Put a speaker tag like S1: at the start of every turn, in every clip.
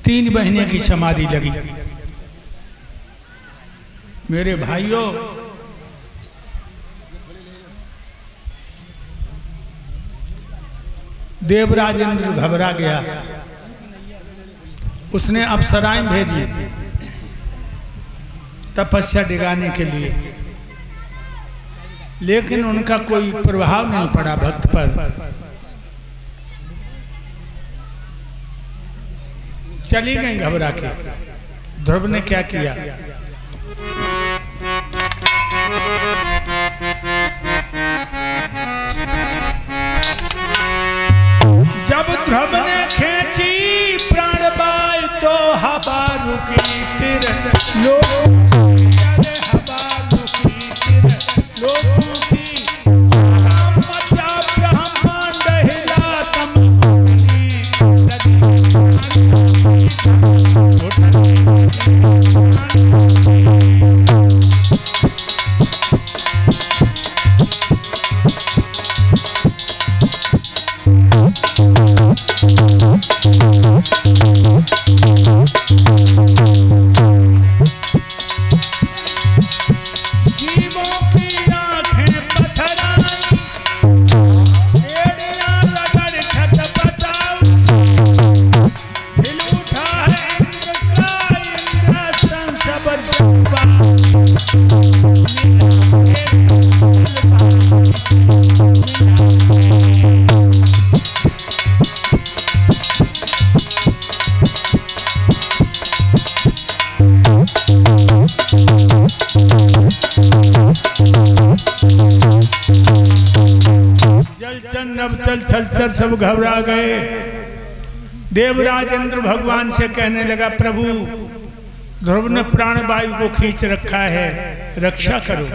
S1: 3 महीने की समाधि लगी। मेरे भाइयों, देवराज इंद्र घबरा गया। उसने अप्सराएं भेजी तपस्या डिगाने के लिए, लेकिन उनका कोई प्रभाव नहीं पड़ा भक्त पर। चली गई घबरा के। ध्रुव ने क्या किया? जब ध्रुव ने खींची प्राणवायु तो हवा रुकी, फिर लोगों हवा रुकी, फिर लोगों की मचा ब्रह्मांड हिला तम। थलचर सब घबरा गए। देवराज इंद्र भगवान से कहने लगा, प्रभु ध्रुव ने प्राणवायु को खींच रखा है, रक्षा करो।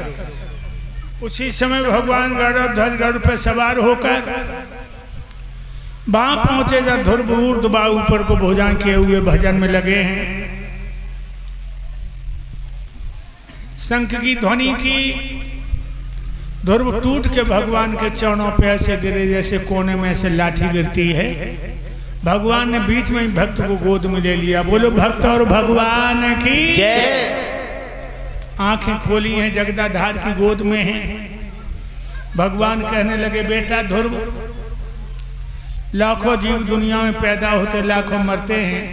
S1: उसी समय भगवान गरुड़ गरुड़ पर सवार होकर वहां पहुंचे। जब ध्रुव ऊर्ध्व ऊपर को भुजाएं किए हुए भजन में लगे हैं। शंख की ध्वनि की। ध्रुव टूट के भगवान के चरणों पे ऐसे गिरे जैसे कोने में से लाठी गिरती है। भगवान ने बीच में ही भक्त को गोद में ले लिया। बोलो भक्त और भगवान की जय। आंखें खोली हैं, जगदाधार की गोद में हैं। भगवान कहने लगे, बेटा ध्रुव, लाखों जीव दुनिया में पैदा होते, लाखों मरते हैं।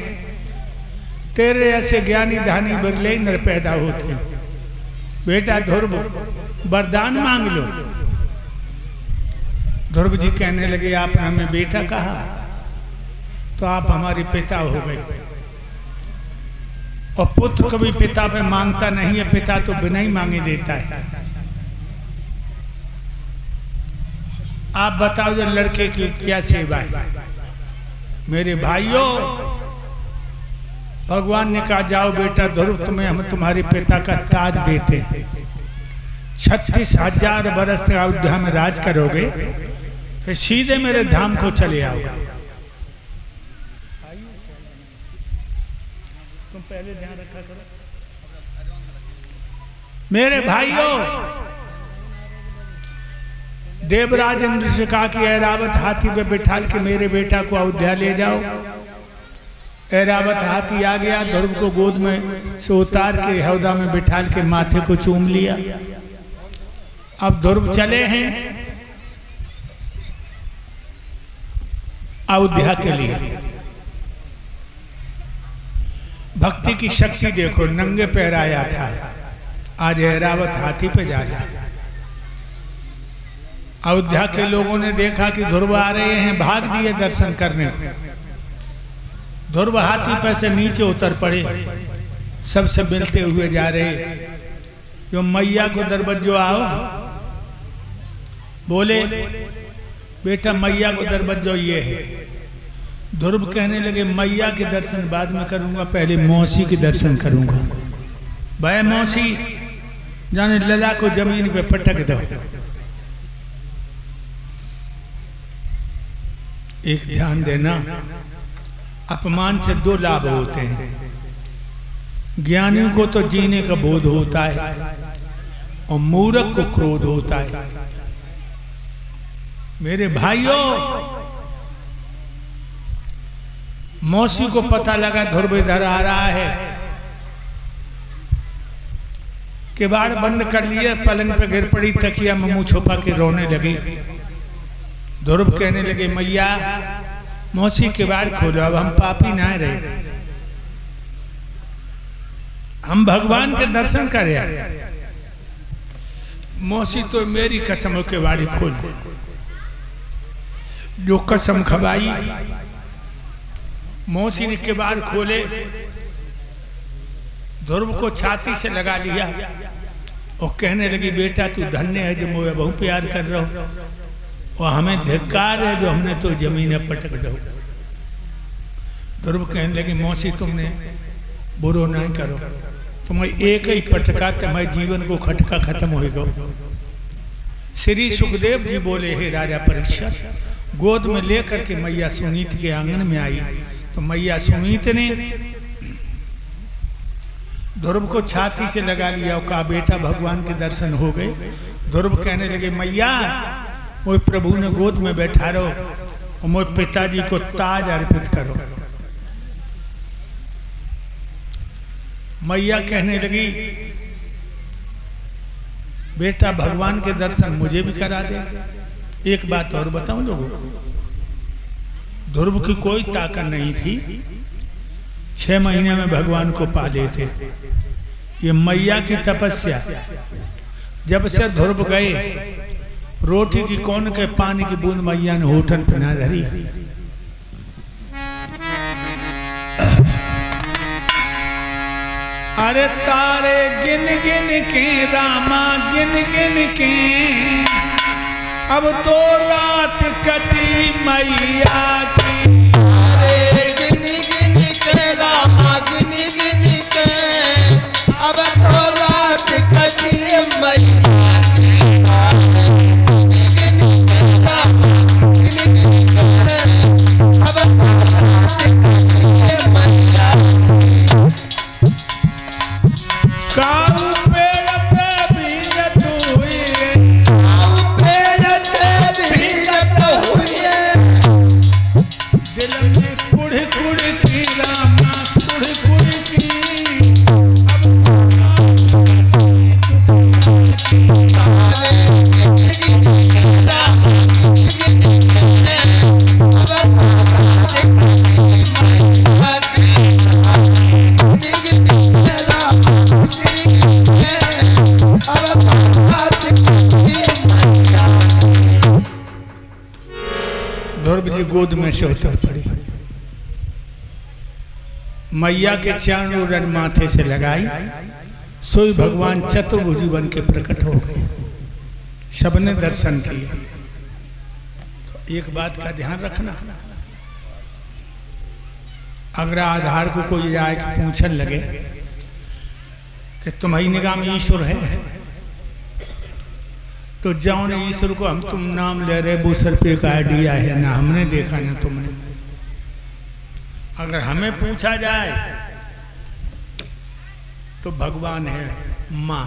S1: तेरे ऐसे ज्ञानी धानी बिरले नर पैदा होते। बेटा ध्रुव, वरदान मांग लो। ध्रुव जी कहने लगे, आपने हमें बेटा कहा तो आप हमारे पिता हो गए। और पुत्र कभी पिता पे मांगता नहीं है, पिता तो बिना ही मांगे देता है। आप बताओ जो लड़के की क्या सेवा है? मेरे भाइयों, भगवान ने कहा, जाओ बेटा ध्रुव, तुम्हें हम तुम्हारे पिता का ताज देते हैं। 36,000 वर्ष तक अयोध्या में राज करोगे, फिर सीधे मेरे धाम को चले आओगे। तुम पहले ध्यान रखा करो। मेरे भाइयों, देवराज इंद्र से कहा कि ऐरावत हाथी पे बिठाल के मेरे बेटा को अयोध्या ले जाओ। ऐरावत हाथी आ गया। ध्रुव को गोद में से उतार के हौदा में बिठाल के माथे को चूम लिया। अब ध्रुव चले हैं अयोध्या के लिए। भक्ति की शक्ति देखो, नंगे पैर आया था, आज ऐरावत हाथी पे जा रहा है। अयोध्या के लोगों ने देखा कि ध्रुव आ रहे हैं, भाग दिए दर्शन करने को। ध्रुव हाथी पर से नीचे उतर पड़े, सबसे मिलते हुए जा रहे। जो मैया को दरबज्जो आओ, बोले बेटा मैया को दरबज्जो ये है। ध्रुव कहने लगे, मैया के दर्शन बाद में करूंगा, पहले मौसी के दर्शन करूंगा। भाई मौसी, जाने लला को जमीन पे पटक दो। एक ध्यान देना, अपमान से 2 लाभ होते हैं। ज्ञानियों को तो जीने का बोध होता है और मूर्ख को क्रोध होता है। मेरे भाइयों, मौसी को पता लगा ध्रुव इधर आ रहा है, किवाड़ बंद कर लिया, पलंग पे गिर पड़ी, तकिया में मुंह छुपा के रोने लगी। ध्रुव कहने लगे मैया मौसी किवाड़ खोलो, अब हम पापी ना रहे, हम भगवान के दर्शन करें। मौसी तो मेरी कसम किवाड़ी खोल दे। जो कसम खवाई, मौसी ने किवाड़ खोले, ध्रुव को छाती से लगा लिया और कहने लगी बेटा तू धन्य है जो मुझे बहुत प्यार कर रहा हो, और हमें धिक्कार है जो हमने तो जमीन में पटक दो। ध्रुव कहने लगी मौसी तुमने बुरो नहीं करो, तुम्हें एक ही पटका तुम्हारे जीवन को खटका खत्म होगा। श्री सुखदेव जी बोले हे राजा परीक्षित, गोद में लेकर के मैया सुनीत के आंगन में आई तो मैया सुनीत ने ध्रुव को छाती से लगा लिया और कहा बेटा भगवान के दर्शन हो गए। ध्रुव कहने लगे मैया वो प्रभु ने गोद में बैठा रहो और मोए पिताजी को ताज अर्पित करो। मैया कहने लगी बेटा भगवान के दर्शन मुझे भी करा दे। एक बात और बताऊं लोगों, ध्रुव की कोई ताकत नहीं थी, 6 महीने में भगवान को पा लेते। ये मैया की तपस्या, जब से ध्रुव गए रोटी की कौन के पानी की बूंद मैया ने होठन पे ना धरी। अरे तारे गिन गिन के रामा गिन गिन के, अब तो रात कटी मैया की।
S2: अरे गिन गिन के रामा गिन गिन के, अब तो रात कटी मैया की। गिन गिन के रामा गिन गिन के, अब तो रात कटी मैया की।
S1: काऊ पेड़ पे बीजत हुई,
S2: काऊ पेड़ पे बीजत हुई,
S1: दिल में कुड़ कुड़ की रामा कुड़ कुड़ की। ध्रुव जी गोद में से उतर पड़ी, मैया के चरणों रन माथे से लगाई, सोई भगवान चतुर्भुज बन के प्रकट हो गए। सबने दर्शन किए। तो एक बात का ध्यान रखना, अगर आधार को कोई जाए कि पूछने लगे कि तुम्हारी निगाह में ईश्वर है, तो जौन ईश्वर को हम तुम नाम ले रहे वो सर पे का दिया है ना हमने देखा ना तुमने। अगर हमें पूछा जाए तो भगवान है माँ,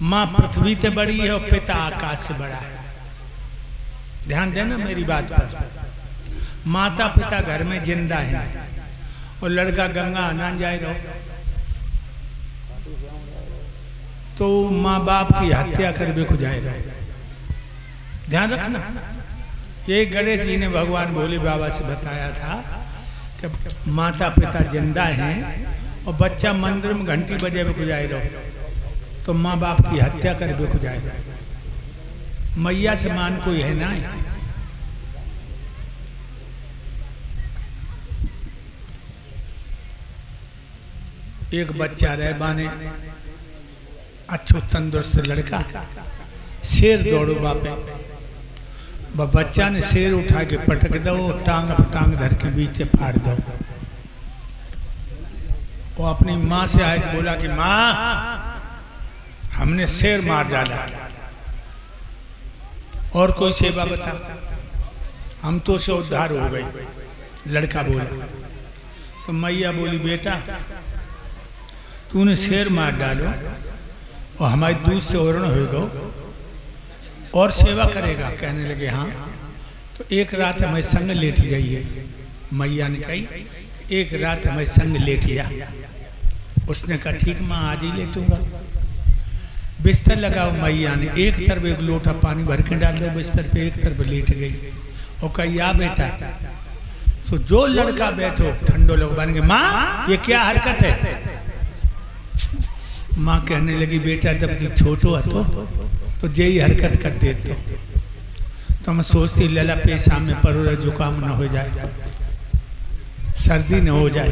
S1: माँ पृथ्वी से बड़ी है और पिता आकाश से बड़ा है। ध्यान देना मेरी बात पर। माता पिता घर में जिंदा है और लड़का गंगा आना जाए रहो तो माँ बाप की हत्या कर भी जाएगा। ध्यान रखना, ये गणेश जी ने भगवान भोले बाबा से बताया था कि माता पिता जिंदा हैं और बच्चा मंदिर में घंटी बजे भी जाएगा तो माँ बाप की हत्या कर भी जाएगा। मैया से मान कोई है ना। एक बच्चा रह बाने अच्छो तंदुरुस्त लड़का, शेर दौड़ो बापे, बच्चा ने शेर उठा के पटक दो, टांग पर टांग धर के बीच से फाड़ दो। वो अपनी माँ से आए बोला कि माँ हमने शेर मार डाला, और कोई सेवा बता, हम तो से उद्धार हो गए। लड़का बोला तो मैया बोली बेटा तूने शेर मार डालो और हमारे दूध से ओरण होगा और सेवा करेगा। कहने लगे हाँ, तो एक रात हमें संग लेट जाइए। मैया ने कही एक रात हमें संग लेट जा। उसने कहा ठीक माँ आज ही लेटूंगा। बिस्तर लगाओ। मैया ने एक तरफ एक लोटा पानी भर के डाल दो बिस्तर पे, एक तरफ लेट गई और कही या बेटा। सो जो लड़का बैठो ठंडो लोग बन गए, माँ ये क्या हरकत है। माँ कहने लगी बेटा जब तू छोटो है तो यही हरकत कर दे तो मैं सोचती लला पेशाब में परोरा जुकाम न हो जाए, सर्दी न हो जाए,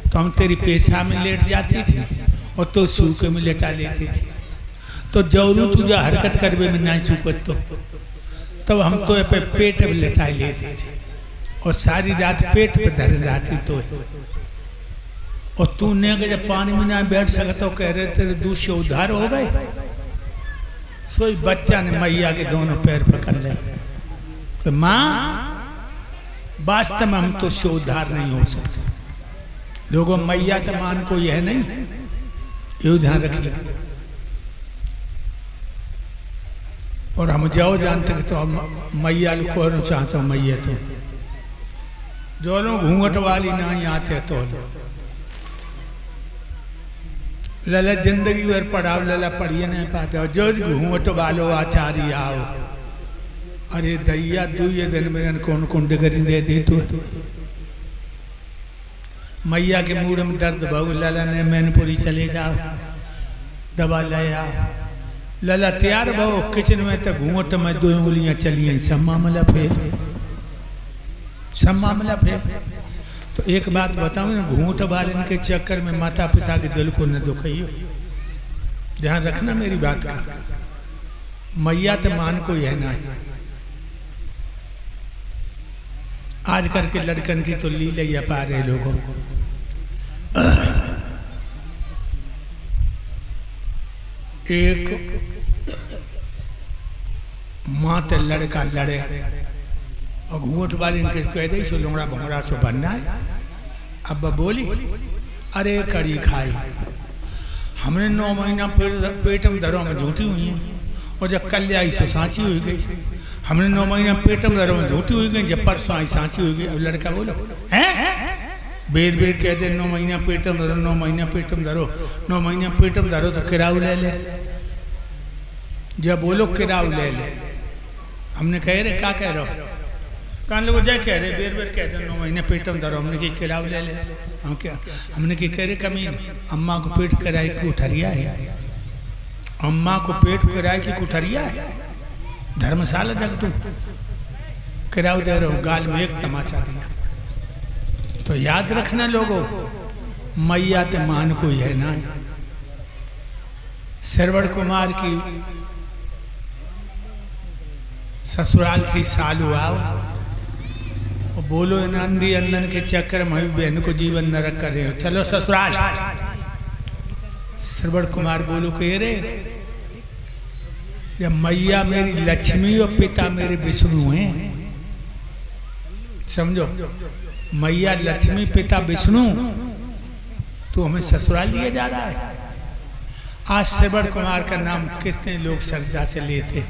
S1: तो हम तेरी पेशाब में लेट जाती थी और तो सूखे में लेटा लेती थी। तो जरूर तुझे हरकत करवे में नहीं चुपत तो हम तो पे पेट में लेटा लेते थे और सारी रात पेट पे धर रहती तो। और तूने जब पानी में ना बैठ सका तो कह रहे तेरे दूध से उद्धार हो गए। सोई बच्चा ने मैया के दोनों पैर पकड़ ले तो माँ वास्तव में हम तो से उद्धार नहीं हो सकते। लोगों मैया तो मान को यह नहीं, ये ध्यान रखिए। और हम जाओ जानते कि तो हम मैया को चाहते हो मैया तो जो लोग घूंघट वाली नहीं आते तो लला जिंदगी भर पढ़ाओ लला पढ़िए नहीं पाते और जो घूंघट वालो आचार्य आओ। अरे दैया दुए दिन में कौन कौन डिगरी दे दी तू। मैया के मूड में दर्द बहु लला ने मैनपुरी चले जाओ दवा ले आओ। लला तैयार बहु किचन में तो घूंघट में 2 उंगलियां चलिए सब मामला फेर। तो एक बात बताऊं ना, घूंघट वाले के चक्कर में माता पिता के दिल को न दुखाइयो। ध्यान रखना मेरी बात का। मैया तो मान को यह ना है। आज करके लड़कन की तो लीला पा रहे लोगों। एक माँ ते लड़का लड़े और घूंघट वाली इनके कह दे सो लुंगड़ा भंगड़ा सो बनना है। अब बोली अरे कड़ी खाई हमने 9 महीना पेट में दरों में झूठी हुई है और जब कल आई सो सांची हुई गई। हमने 9 महीना पेट में दरों में झूठी हुई गई, जब परसों आई सांची हुई गई। अब लड़का बोलो हैं बेर बेर कह दे 9 महीना पेट में धरो, 9 महीना पेट में धरो, 9 महीना पेट में धरो तो किराऊ ले ले। जब बोलो किराऊ ले ले, हमने कह रहे क्या कह रहे हो कान लोग जाए कह रहे बेर बेर कह दे 9 महीने पेट में धरो। हमने की किराऊ ले ले। हम क्या हमने की कह रहे कमीन अम्मा को पेट किराए की कुठरिया है। अम्मा को पेट किराए की कुठरिया है। धर्मशाला जग तू किराऊ दे रहे हो, गाल में एक तमाचा दिया। तो याद रखना लोगों मैया ते मान को है ना। श्रवण कुमार की ससुराल थी सालू आओ और बोलो इन अंधी अंधन के चक्कर में बहन को जीवन नरक कर रहे हो, चलो ससुराल। श्रवण कुमार बोलो कह रहे जब मैया मेरी लक्ष्मी और पिता मेरे विष्णु हैं। समझो मैया लक्ष्मी पिता विष्णु, तो हमें ससुराल लिया जा रहा है। आज श्रवण कुमार का नाम कितने लोग श्रद्धा से लेते।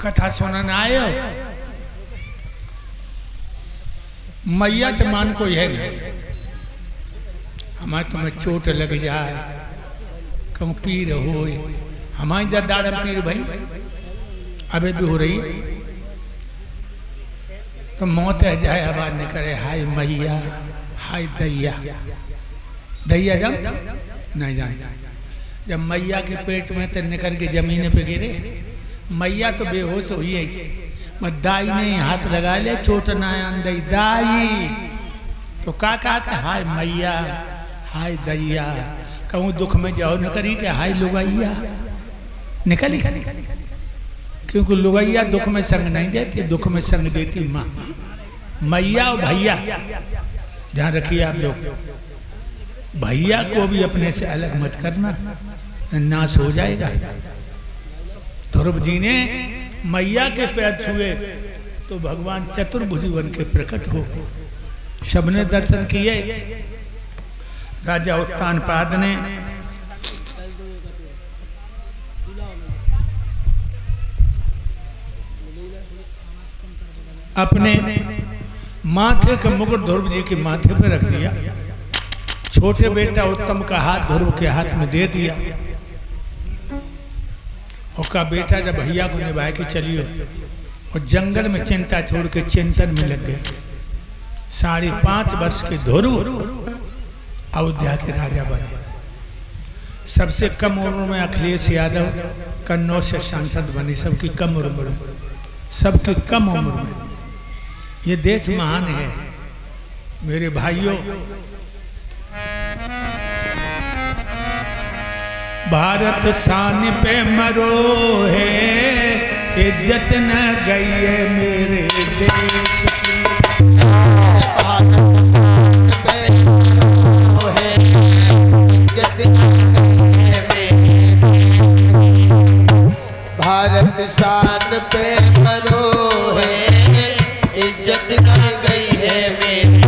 S1: कथा सुनने आए हो मैया तो मान को यह नहीं हमारे तुम्हें चोट लग जाए कहूँ पीर हो हमारी दादा पीर भाई अबे भी हो रही है तो मौत है जाए आवाज नहीं करे हाय मैया हाय दैया। दैया जानता नहीं जानता। जब मैया के पेट में तो निकल के जमीन पे गिरे मैया तो बेहोश हुई है। बस दाई ने हाथ लगा ले चोट ना अंदर दाई तो का कहते हाय मैया हाय दैया। कहूँ दुख में जाओ न करी के हाय लुगैया निकली, क्योंकि लुगैया दुख में संग नहीं देती, दुख में संग देती माँ। मैया और भैया ध्यान रखिए आप लोग। भैया को भी अपने से अलग मत करना, नाश हो जाएगा। ध्रुव जी ने मैया के पैर छुए तो भगवान चतुर्भुज बन के प्रकट हो गए। सबने दर्शन किए। राजा उत्तानपाद ने अपने माथे का मुकुट ध्रुव जी के माथे पे रख दिया। छोटे बेटा उत्तम का हाथ ध्रुव के हाथ में दे दिया और कहा बेटा जब भैया को निभा के चलियो। और जंगल में चिंता छोड़ के चिंतन में लग गए। 5.5 वर्ष के ध्रुव अयोध्या के राजा बने। सबसे कम उम्र में अखिलेश यादव कन्नौज से सांसद बने, सबकी कम उम्र में, सबकी कम उम्र में। ये देश महान है मेरे भाइयों। भारत शान पे मरो है, इज्जत न गई है मेरे देश की।
S2: भारत शान पे मरो है, इज्जत न गई है मेरी।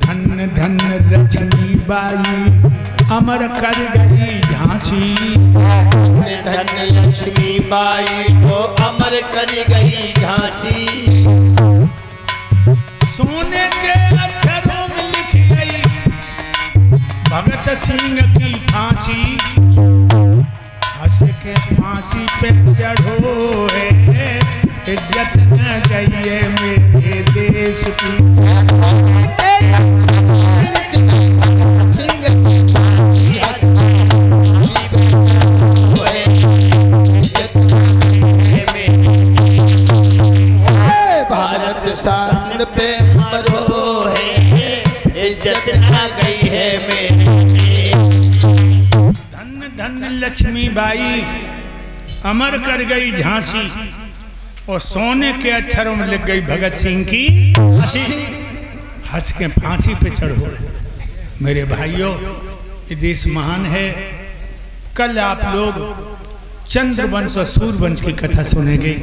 S1: धन धन लक्ष्मी बाई अमर कर गई झांसी।
S2: धन लक्ष्मी बाई को अमर कर गई झांसी।
S1: सोने के अक्षरों में लिख गई भगत सिंह की फांसी। हंस के फांसी पे चढ़ो है, इज्जत न गई है मेरे देश की।
S2: भारत शान पे मरो है, इज्जत न गई है मेरी।
S1: धन धन लक्ष्मी बाई अमर कर गई झांसी। और सोने के अक्षरों में लिख गई भगत सिंह की फांसी। हंस के फांसी पे चढ़ो मेरे भाइयों। ये देश महान है। कल आप लोग चंद्रवंश और सूर्यवंश की कथा सुनेंगे।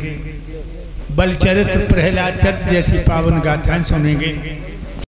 S1: बलचरित्र, प्रहलाद चरित्र जैसी पावन गाथाएं सुनेंगे।